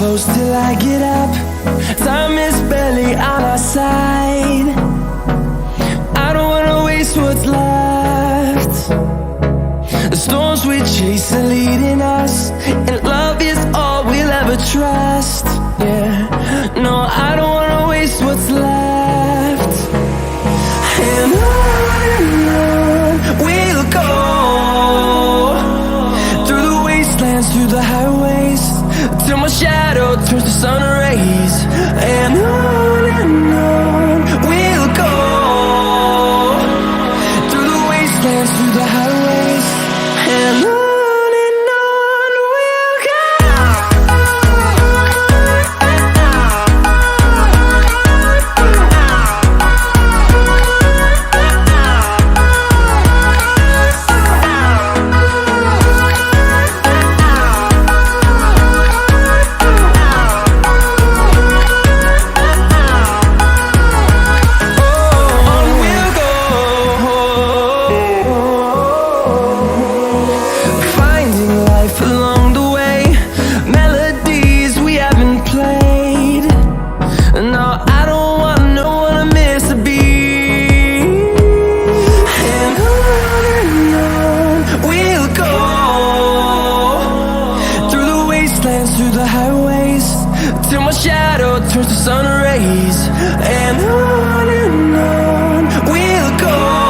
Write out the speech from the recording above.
close till I get up. Time is barely on our side. I don't wanna waste what's left. The storms we chase are leading us, and love is all we'll ever trust. Yeah, no, I don't wanna waste what's left. And on we'll go, through the wastelands, through the highways, till my shadow turns to sun rays. And on we'll go, through the wastelands, through the highways, and on. Through the highways, till my shadow turns to sun rays. And on we'll go.